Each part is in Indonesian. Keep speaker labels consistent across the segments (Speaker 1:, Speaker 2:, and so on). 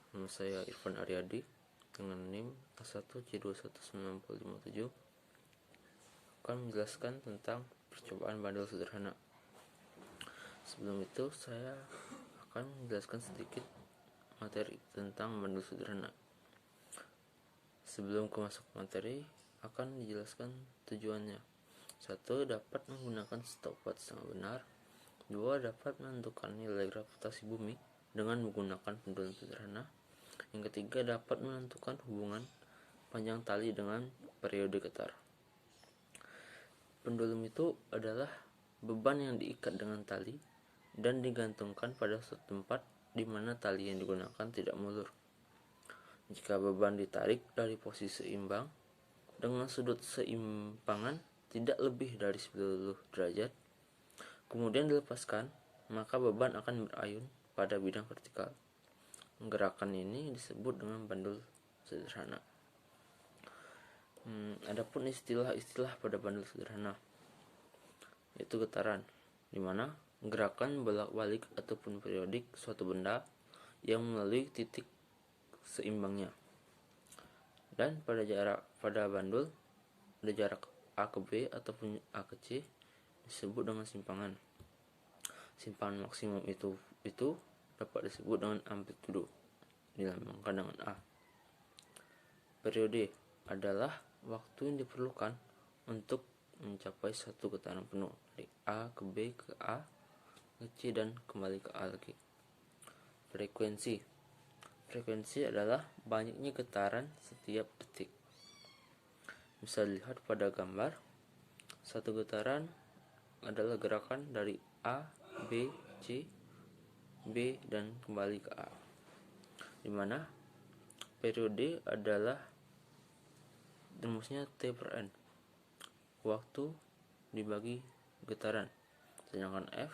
Speaker 1: Nama saya Irfan Aryadi dengan NIM A1C21957 akan menjelaskan tentang percobaan bandul sederhana. Sebelum itu saya akan menjelaskan sedikit materi tentang bandul sederhana. Sebelum masuk materi, akan dijelaskan tujuannya. 1. Dapat menggunakan stopwatch yang benar. 2. Dapat menentukan nilai gravitasi bumi dengan menggunakan pendulum sederhana. Yang ketiga, dapat menentukan hubungan panjang tali dengan periode getar. Pendulum itu adalah beban yang diikat dengan tali dan digantungkan pada suatu tempat di mana tali yang digunakan tidak mulur. Jika beban ditarik dari posisi seimbang dengan sudut seimpangan tidak lebih dari 90 derajat, kemudian dilepaskan, maka beban akan berayun pada bidang vertikal. Gerakan ini disebut dengan bandul sederhana. Adapun istilah-istilah pada bandul sederhana, yaitu getaran, di mana gerakan bolak-balik ataupun periodik suatu benda yang melalui titik seimbangnya. Dan pada bandul ada jarak A ke B ataupun A ke C disebut dengan simpangan. Simpangan maksimum itu dapat disebut dengan amplitudo, dilambangkan dengan A. Periode adalah waktu yang diperlukan untuk mencapai satu getaran penuh dari A ke B ke A ke C dan kembali ke A lagi. Frekuensi adalah banyaknya getaran setiap detik. Bisa dilihat pada gambar. Satu getaran adalah gerakan dari A, B, C, B dan kembali ke A. Di mana periode adalah rumusnya T per N. Waktu dibagi getaran. Sedangkan F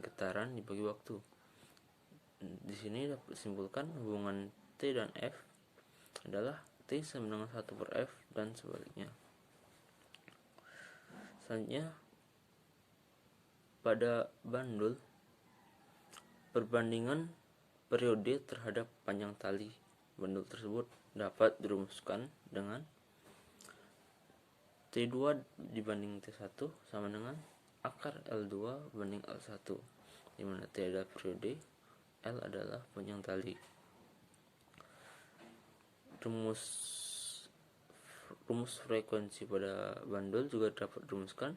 Speaker 1: getaran dibagi waktu. Di sini dapat disimpulkan hubungan T dan F adalah T sama dengan 1 per F dan sebaliknya. Selanjutnya, pada bandul, perbandingan periode terhadap panjang tali bandul tersebut dapat dirumuskan dengan T2 dibanding T1 sama dengan akar L2 banding L1, di mana T adalah periode, L adalah panjang tali. Rumus frekuensi pada bandul juga dapat dirumuskan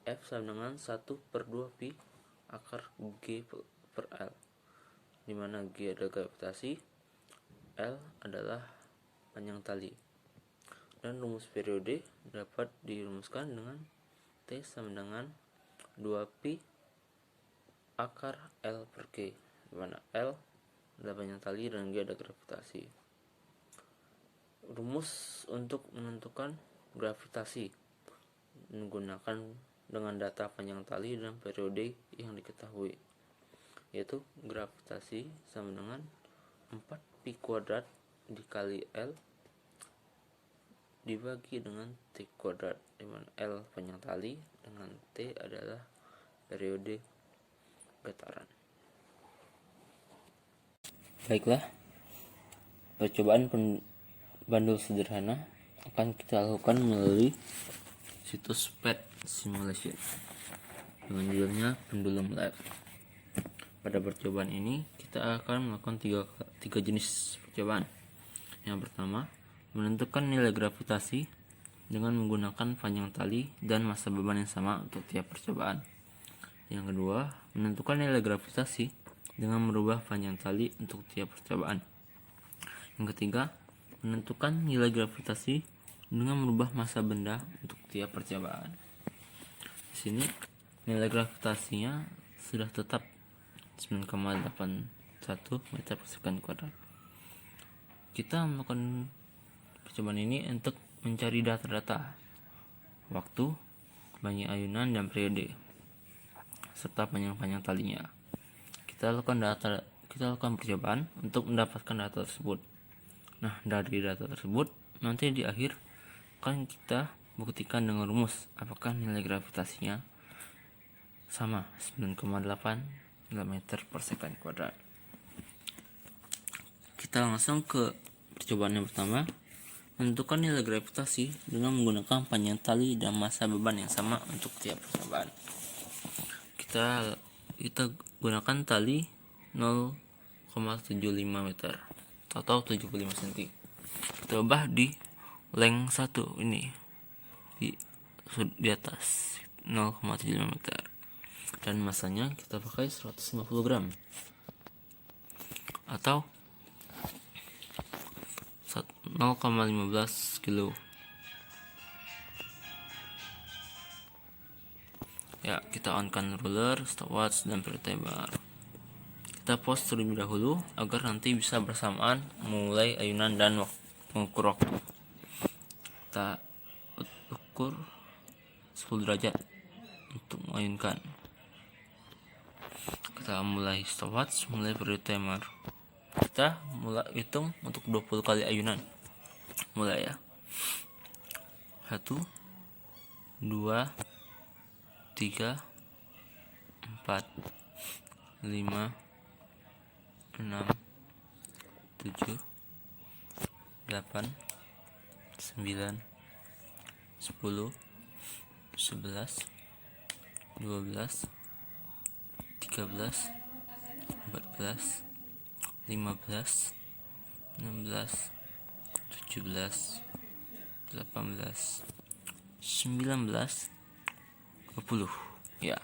Speaker 1: F sama dengan 1 per 2 pi akar G per L, di mana G adalah gravitasi, L adalah panjang tali. Dan rumus periode dapat dirumuskan dengan T sama dengan 2 pi akar L per G, di mana L adalah panjang tali dan G adalah gravitasi. Rumus untuk menentukan gravitasi menggunakan dengan data panjang tali dan periode yang diketahui, yaitu gravitasi sama dengan 4 pi kuadrat dikali L dibagi dengan T kuadrat, di mana L panjang tali dengan T adalah periode getaran. Baiklah, percobaan bandul sederhana akan kita lakukan melalui situs PET Simulation dengan judulnya Pendulum Lab. Pada percobaan ini kita akan melakukan tiga jenis percobaan. Yang pertama, menentukan nilai gravitasi dengan menggunakan panjang tali dan massa beban yang sama untuk tiap percobaan. Yang kedua, menentukan nilai gravitasi dengan merubah panjang tali untuk tiap percobaan. Yang ketiga, menentukan nilai gravitasi dengan merubah massa benda untuk tiap percobaan. Di sini nilai gravitasinya sudah tetap 9,81 meter per second kuadrat. Kita melakukan percobaan ini untuk mencari data-data waktu, banyak ayunan dan periode serta panjang talinya. Kita lakukan percobaan untuk mendapatkan data tersebut. Nah, dari data tersebut nanti di akhir akan kita buktikan dengan rumus apakah nilai gravitasinya sama 9,8 meter per second kuadrat. kita langsung ke percobaan yang pertama. Menentukan nilai gravitasi dengan menggunakan panjang tali dan massa beban yang sama untuk tiap percobaan. Kita gunakan tali 0,75 meter atau 75 cm. Kita ubah di length 1 ini di atas 0,75 meter, dan masanya kita pakai 150 gram atau 0,15 kilo. Ya, kita on-kan ruler, stopwatch, dan periode timer. Kita pause terlebih dahulu agar nanti bisa bersamaan mulai ayunan dan mengukur waktu. Kita ukur 10 derajat untuk mengayunkan. Kita mulai stopwatch, mulai periode timer. Kita mulai hitung untuk 20 kali ayunan. Mulai ya. 1 2 3 4 5 6 7 8 9 10 11 12 13 14 15 16 17 18 19 20. Ya,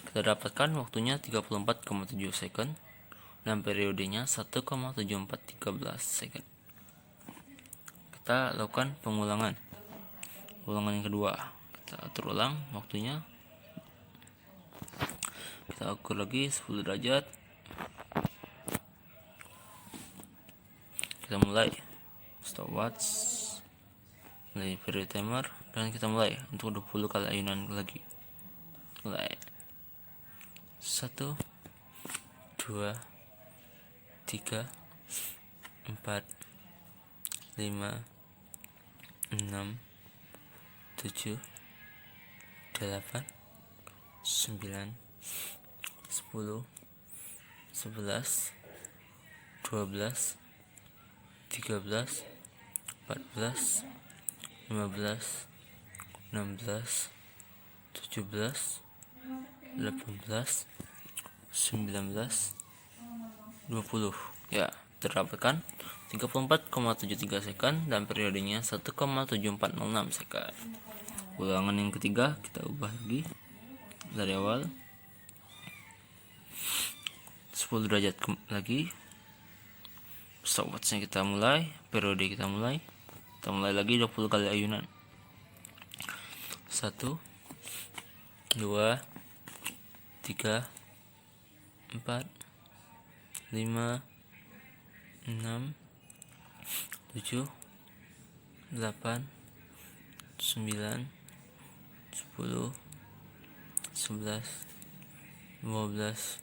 Speaker 1: kita dapatkan waktunya 34,7 second dan periodenya 1,7413 second. Kita lakukan pengulangan yang kedua. Kita atur ulang waktunya. Kita ukur lagi 10 derajat. Kita mulai stopwatch, mulai period timer, dan kita mulai untuk 20 kali ayunan lagi. Mulai 1 2 3 4 5 6 7 8 9 10 11 12 13 14 15 16 17 18 19 20. Ya, terdapatkan 34,73 second dan periodenya 1,7406 second. Ulangan yang ketiga kita ubah lagi dari awal. 10 derajat lagi. Stopwatchnya kita mulai, periode kita mulai. Kita mulai lagi 20 kali ayunan. 1 2 3 4 5 6 7 8 9 10 11 12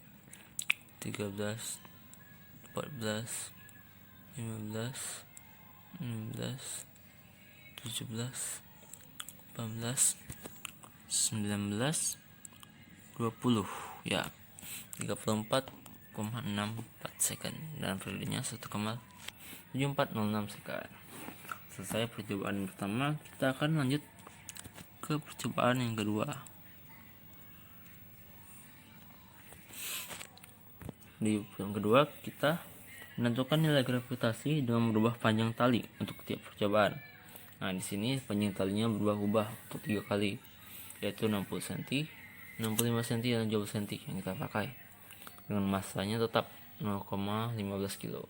Speaker 1: 13 14 15 16 17 18 19 20. Ya, 34,64 second dan periodenya 1,7406 second. Selesai percobaan pertama, kita akan lanjut ke percobaan yang kedua. Di yang kedua, kita menentukan nilai gravitasi dengan merubah panjang tali untuk tiap percobaan. Nah, di sini panjang talinya berubah-ubah untuk 3 kali, yaitu 60 cm, 65 cm, dan 70 cm yang kita pakai. Dengan massanya tetap 0,15 kg.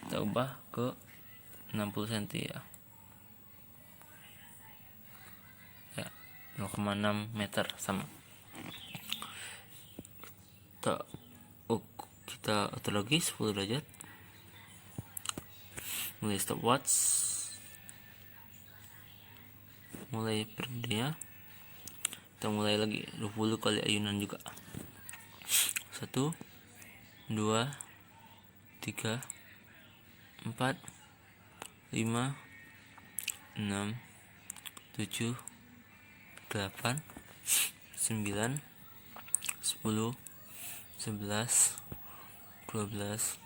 Speaker 1: Kita ubah ke 60 cm ya. Ya, 0,6 meter sama. Kita atur lagi 10 derajat. Mulai stopwatch. Mulai periodenya. Kita mulai lagi 20 kali ayunan juga. 1 2 3 4 5 6 7 8 9 10 11 12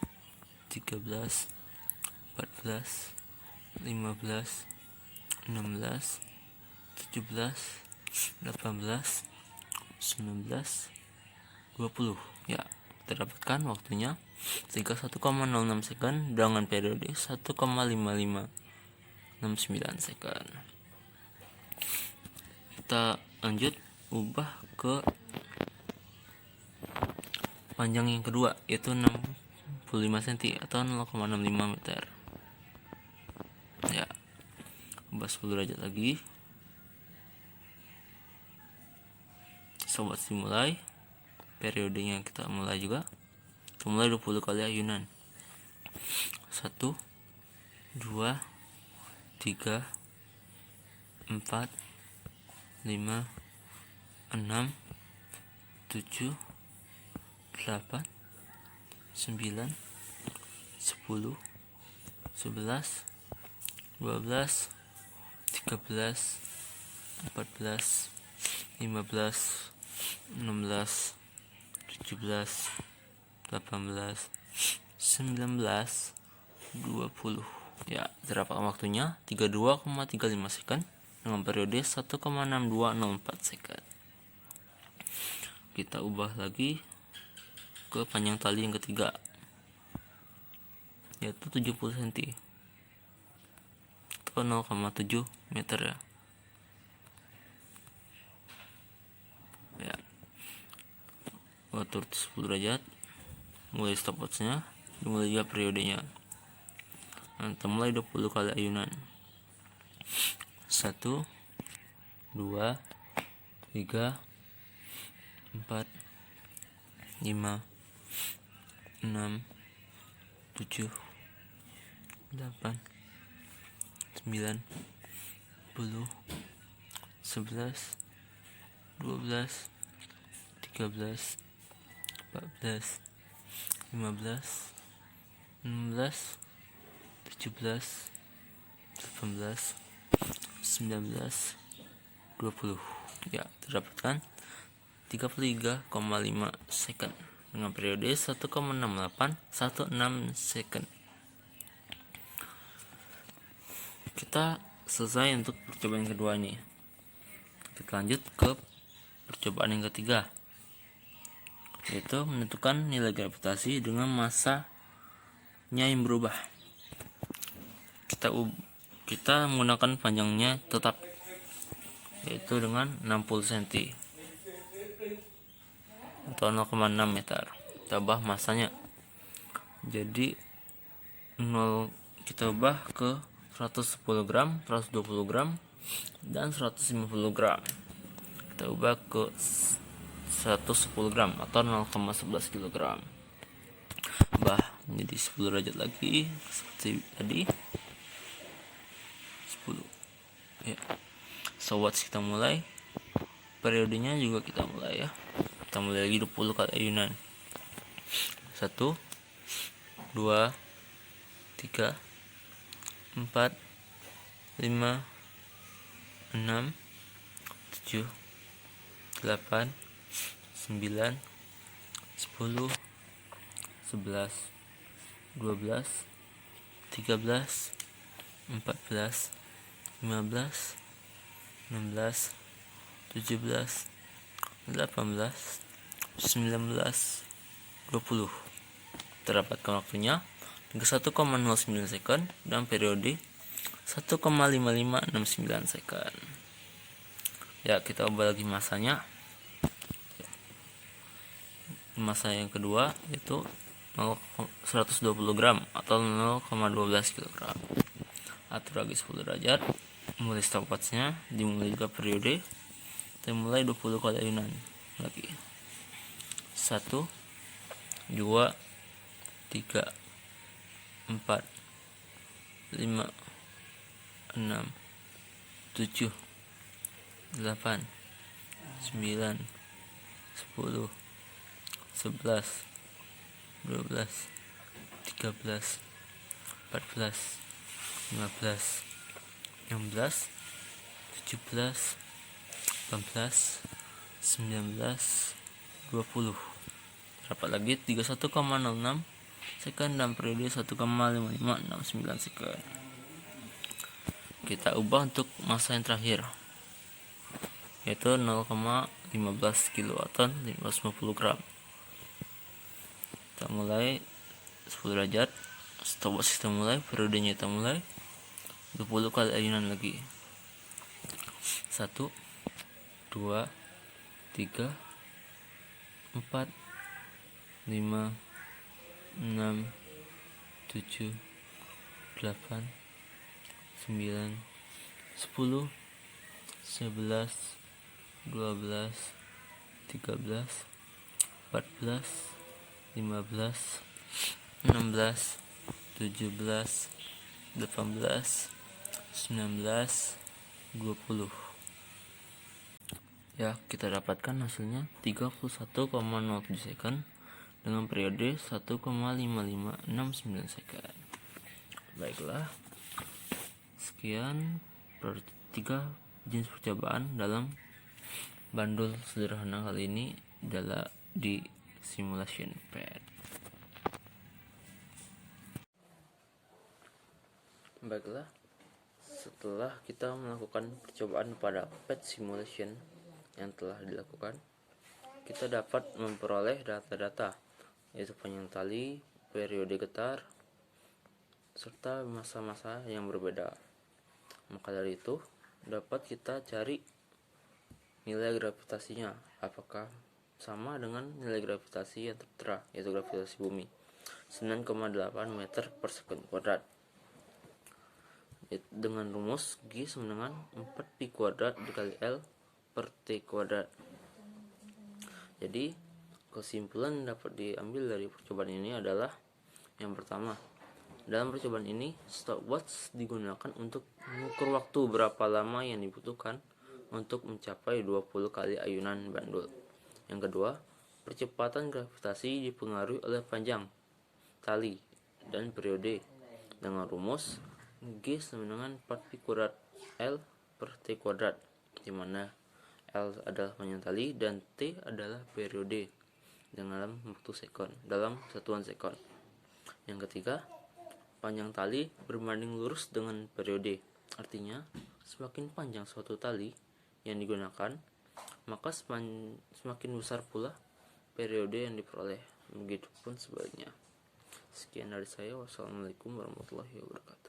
Speaker 1: 13, 14, 15, 16, 17, 18, 19, 20. Ya, kita dapatkan waktunya 31,06 second dengan periode 1,5569 second. Kita lanjut ubah ke panjang yang kedua, yaitu 65 cm atau 0,65 meter. Ya, ubah 10 derajat lagi. Sobat dimulai. Periodenya kita mulai juga. Kita mulai 20 kali ayunan. 1, 2, 3, 4, 5, 6, 7, 8, 9, 10, 11, 12, 13, 14, 15, 16, 17, 18, 19, 20. Ya, terdapat waktunya 32,35 second dengan periode 1,6204 second. Kita ubah lagi ke panjang tali yang ketiga, yaitu 70 cm atau 0,7 meter ya. Ya, atur 10 derajat, mulai stopwatchnya, dimulai juga periodenya. Kita mulai 20 kali ayunan. 1, 2, 3, 4, 5, 6, 7, 8, 9, 10, 11, 12, 13, 14, 15, 16, 17, 18, 19, 20. Ya, terdapatkan 33,5 second dengan periode 1,6816 second. Kita selesai untuk percobaan yang kedua ini. Kita lanjut ke percobaan yang ketiga, yaitu menentukan nilai gravitasi dengan masanya yang berubah. Kita menggunakan panjangnya tetap, yaitu dengan 60 cm atau 0,6 meter. Kita ubah masanya jadi kita ubah ke 110 gram, 120 gram, dan 150 gram. Kita ubah ke 110 gram atau 0,11 kg. Ubah menjadi 10 derajat lagi seperti tadi. 10. Ya. So watch kita mulai. Periodenya juga kita mulai ya. Kita mulai lagi 20 kali ayunan. 1, 2, 3, 4, 5, 6, 7, 8, 9, 10, 11, 12, 13, 14, 15, 16, 17, 18, 19, 20. Terdapatkan waktunya 31,09 second dan periode 1,5569 second. Ya, kita ubah lagi masanya. Masa yang kedua yaitu 120 gram atau 0,12 kg. Atur lagi 10 derajat, mulai stopwatchnya, dimulai juga periode. Kita mulai 20 kali ayunan lagi. 1, 2, 3, 4, 5, 6, 7, 8, 9, 10, 11, 12, 13, 14, 15, 16, 17, 18, 19, 20. Dapat lagi 31,06 second dan periode 1,5569 second. Kita ubah untuk masa yang terakhir, yaitu 0,15 kilowatt 550 gram. Kita mulai 10 derajat, stopwatch kita mulai, periodenya kita mulai 20 kali ayunan lagi. 1 2 3 4 5 6 7 8 9 10 11 12 13 14 15 16 17 18 19 20. Ya, kita dapatkan hasilnya 31,07 second dengan periode 1,5569 second. Baiklah, sekian tiga jenis percobaan dalam bandul sederhana kali ini adalah di simulation pad. Baiklah, setelah kita melakukan percobaan pada pad simulation yang telah dilakukan, kita dapat memperoleh data-data, yaitu panjang tali, periode getar, serta masa-masa yang berbeda. Maka dari itu, dapat kita cari nilai gravitasinya, apakah sama dengan nilai gravitasi yang tertera, yaitu gravitasi bumi 9,8 meter per sekund kuadrat, dengan rumus G sama dengan 4pi kuadrat dikali L per T kuadrat. Jadi kesimpulan yang dapat diambil dari percobaan ini adalah, yang pertama, dalam percobaan ini stopwatch digunakan untuk mengukur waktu berapa lama yang dibutuhkan untuk mencapai 20 kali ayunan bandul. Yang kedua, percepatan gravitasi dipengaruhi oleh panjang tali dan periode dengan rumus G sama dengan 4pi kuadrat L per T kuadrat, di mana L adalah panjang tali dan T adalah periode dalam waktu sekon, dalam satuan sekon. Yang ketiga, panjang tali berbanding lurus dengan periode. Artinya, semakin panjang suatu tali yang digunakan, maka semakin besar pula periode yang diperoleh. Begitupun sebaliknya. Sekian dari saya. Wassalamualaikum warahmatullahi wabarakatuh.